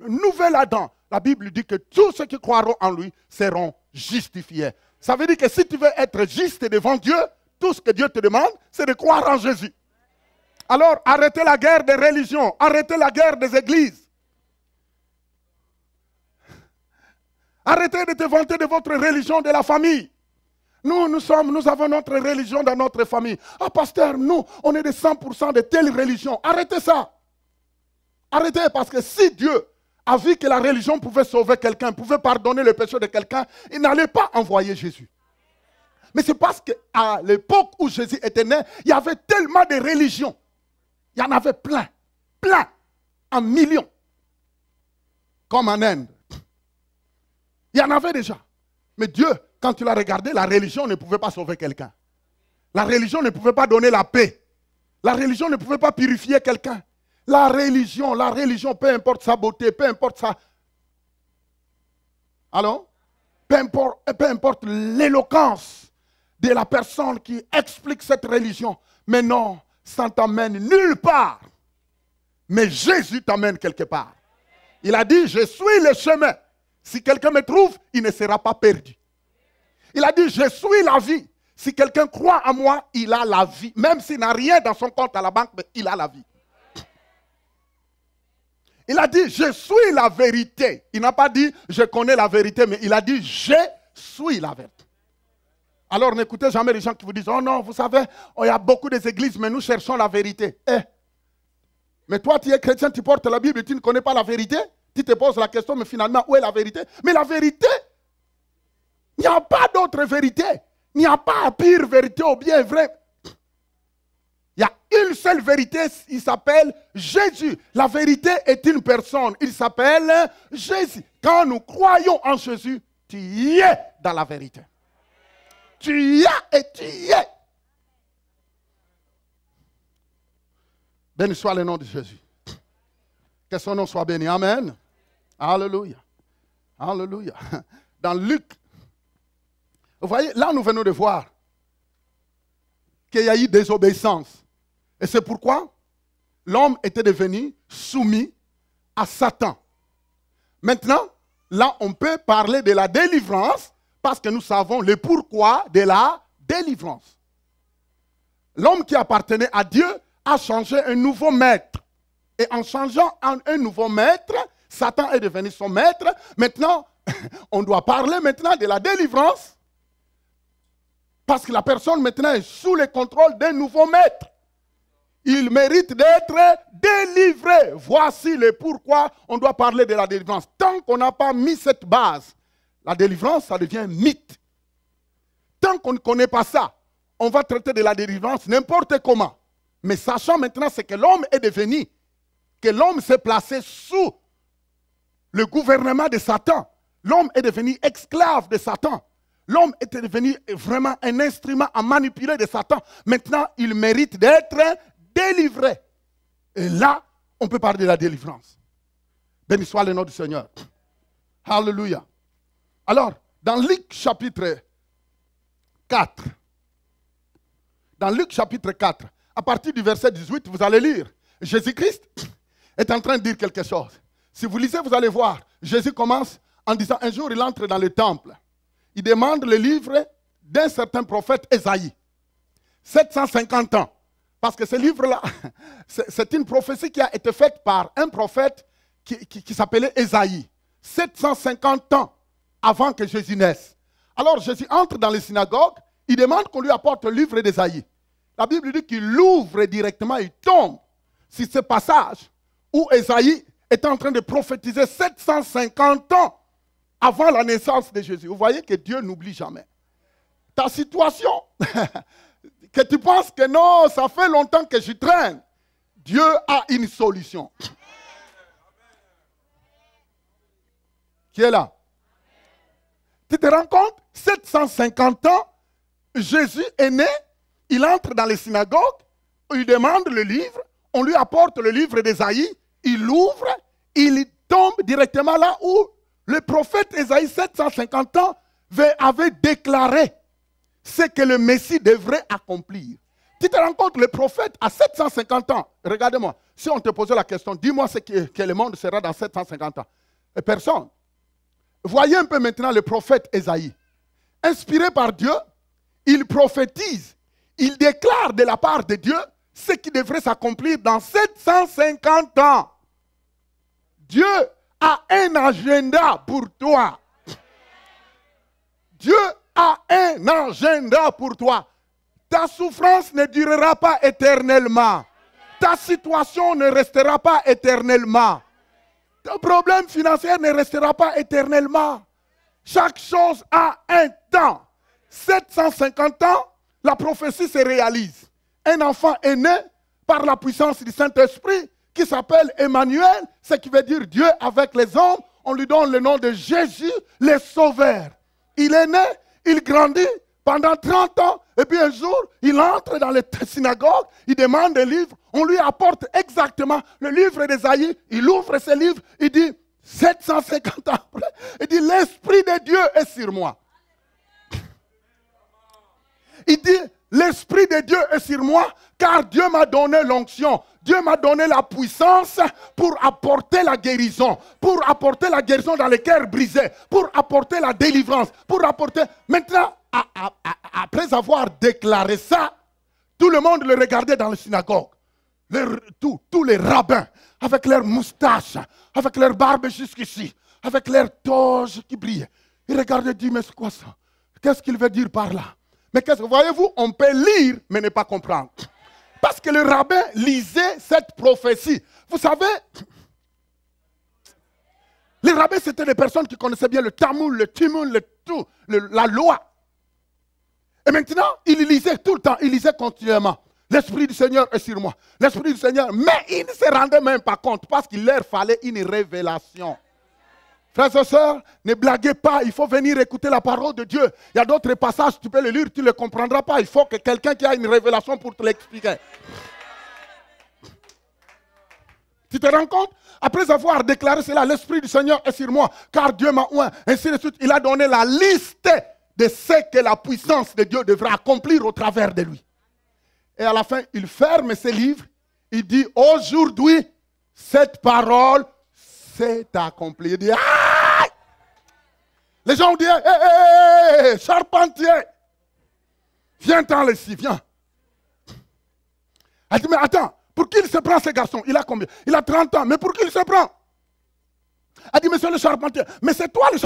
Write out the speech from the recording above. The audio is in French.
nouvel Adam. La Bible dit que tous ceux qui croiront en lui seront justifiés. Ça veut dire que si tu veux être juste devant Dieu, tout ce que Dieu te demande, c'est de croire en Jésus. Alors, arrêtez la guerre des religions, arrêtez la guerre des églises. Arrêtez de te vanter de votre religion de la famille. Nous avons notre religion dans notre famille. Ah, pasteur, nous, on est de 100% de telle religion. Arrêtez ça. Arrêtez, parce que si Dieu a vu que la religion pouvait sauver quelqu'un, pouvait pardonner le péché de quelqu'un, il n'allait pas envoyer Jésus. Mais c'est parce qu'à l'époque où Jésus était né, il y avait tellement de religions. Il y en avait plein, en millions. Comme en Inde. Il y en avait déjà. Mais Dieu, quand il a regardé, la religion ne pouvait pas sauver quelqu'un. La religion ne pouvait pas donner la paix. La religion ne pouvait pas purifier quelqu'un. La religion, peu importe sa beauté, peu importe sa... Alors, peu importe l'éloquence de la personne qui explique cette religion. Mais non, ça ne t'amène nulle part. Mais Jésus t'amène quelque part. Il a dit, je suis le chemin. Si quelqu'un me trouve, il ne sera pas perdu. Il a dit, je suis la vie. Si quelqu'un croit en moi, il a la vie. Même s'il n'a rien dans son compte à la banque, mais il a la vie. Il a dit, je suis la vérité. Il n'a pas dit, je connais la vérité, mais il a dit, je suis la vérité. Alors n'écoutez jamais les gens qui vous disent, oh non, vous savez, il y a beaucoup d'églises, mais nous cherchons la vérité. Mais toi, tu es chrétien, tu portes la Bible et tu ne connais pas la vérité. Tu te poses la question, mais finalement, où est la vérité? Mais la vérité, il n'y a pas d'autre vérité. Il n'y a pas pire vérité ou bien vrai. Il y a une seule vérité, il s'appelle Jésus. La vérité est une personne, il s'appelle Jésus. Quand nous croyons en Jésus, tu y es dans la vérité. Tu y es et tu y es. Béni soit le nom de Jésus. Que son nom soit béni. Amen. Alléluia. Alléluia. Dans Luc, vous voyez, là nous venons de voir qu'il y a eu désobéissance. Et c'est pourquoi l'homme était devenu soumis à Satan. Maintenant, là on peut parler de la délivrance parce que nous savons le pourquoi de la délivrance. L'homme qui appartenait à Dieu a changé un nouveau maître. Et en changeant un nouveau maître, Satan est devenu son maître. Maintenant, on doit parler maintenant de la délivrance. Parce que la personne maintenant est sous le contrôle d'un nouveau maître. Il mérite d'être délivré. Voici le pourquoi on doit parler de la délivrance. Tant qu'on n'a pas mis cette base, la délivrance, ça devient mythe. Tant qu'on ne connaît pas ça, on va traiter de la délivrance n'importe comment. Mais sachant maintenant ce que l'homme est devenu, que l'homme s'est placé sous le gouvernement de Satan. L'homme est devenu esclave de Satan. L'homme est devenu vraiment un instrument à manipuler de Satan. Maintenant, il mérite d'être délivré. Et là, on peut parler de la délivrance. Béni soit le nom du Seigneur. Alléluia. Alors, dans Luc chapitre 4, dans Luc chapitre 4, à partir du verset 18, vous allez lire, Jésus-Christ est en train de dire quelque chose. Si vous lisez, vous allez voir, Jésus commence en disant, un jour il entre dans le temple. Il demande le livre d'un certain prophète Ésaïe. 750 ans. Parce que ce livre-là, c'est une prophétie qui a été faite par un prophète qui s'appelait Ésaïe. 750 ans avant que Jésus naisse. Alors Jésus entre dans les synagogues, il demande qu'on lui apporte le livre d'Ésaïe. La Bible dit qu'il l'ouvre directement, il tombe sur ce passage où Ésaïe est en train de prophétiser 750 ans avant la naissance de Jésus. Vous voyez que Dieu n'oublie jamais. Ta situation, que tu penses que non, ça fait longtemps que je traîne, Dieu a une solution. Qui est là? Tu te rends compte? 750 ans, Jésus est né, il entre dans les synagogues, il demande le livre, on lui apporte le livre d'Ésaïe, il l'ouvre, il tombe directement là où le prophète Ésaïe, 750 ans, avait déclaré ce que le Messie devrait accomplir. Tu te rends compte, le prophète à 750 ans, regardez-moi, Si on te posait la question, dis-moi que le monde sera dans 750 ans. Et personne. Voyez un peu maintenant le prophète Ésaïe. Inspiré par Dieu, il prophétise, il déclare de la part de Dieu ce qui devrait s'accomplir dans 750 ans. Dieu a un agenda pour toi. Dieu a un agenda pour toi. Ta souffrance ne durera pas éternellement. Ta situation ne restera pas éternellement. Ton problème financier ne restera pas éternellement. Chaque chose a un temps. 750 ans, la prophétie se réalise. Un enfant est né par la puissance du Saint-Esprit qui s'appelle Emmanuel, ce qui veut dire Dieu avec les hommes. On lui donne le nom de Jésus, le Sauveur. Il est né, il grandit pendant 30 ans, et puis un jour, il entre dans les synagogues, il demande un livre, on lui apporte exactement le livre d'Ésaïe, il ouvre ce livre, il dit, 750 ans après, il dit, l'Esprit de Dieu est sur moi. Il dit, l'Esprit de Dieu est sur moi, car Dieu m'a donné l'onction. Dieu m'a donné la puissance pour apporter la guérison dans les cœurs brisés, pour apporter la délivrance, pour apporter... Maintenant, après avoir déclaré ça, tout le monde le regardait dans la synagogue. Tous les rabbins, avec leurs moustaches, avec leurs barbes jusqu'ici, avec leurs toges qui brillent. Ils regardaient et disaient, mais c'est quoi ça? Qu'est-ce qu'il veut dire par là? Mais qu'est-ce que voyez-vous? On peut lire, mais ne pas comprendre. Parce que le rabbin lisait cette prophétie. Vous savez, les rabbins, c'était des personnes qui connaissaient bien le Talmud, le Timon, la loi. Et maintenant, ils lisaient tout le temps, ils lisaient continuellement. L'Esprit du Seigneur est sur moi. L'Esprit du Seigneur, mais ils ne se rendaient même pas compte parce qu'il leur fallait une révélation. Frères et sœurs, ne blaguez pas, il faut venir écouter la parole de Dieu. Il y a d'autres passages, tu peux les lire, tu ne les comprendras pas. Il faut que quelqu'un qui a une révélation pour te l'expliquer. Tu te rends compte? Après avoir déclaré cela, l'Esprit du Seigneur est sur moi, car Dieu m'a oint. Ainsi de suite, il a donné la liste de ce que la puissance de Dieu devra accomplir au travers de lui. Et à la fin, il ferme ses livres, il dit, aujourd'hui, cette parole s'est accomplie. Il dit, aïe! Les gens ont dit, hé, charpentier, viens-t'en ici, viens. Elle dit, mais attends, pour qui il se prend ce garçon? Il a combien? Il a 30 ans, mais pour qui il se prend? Elle dit, monsieur le charpentier, mais c'est toi le charpentier.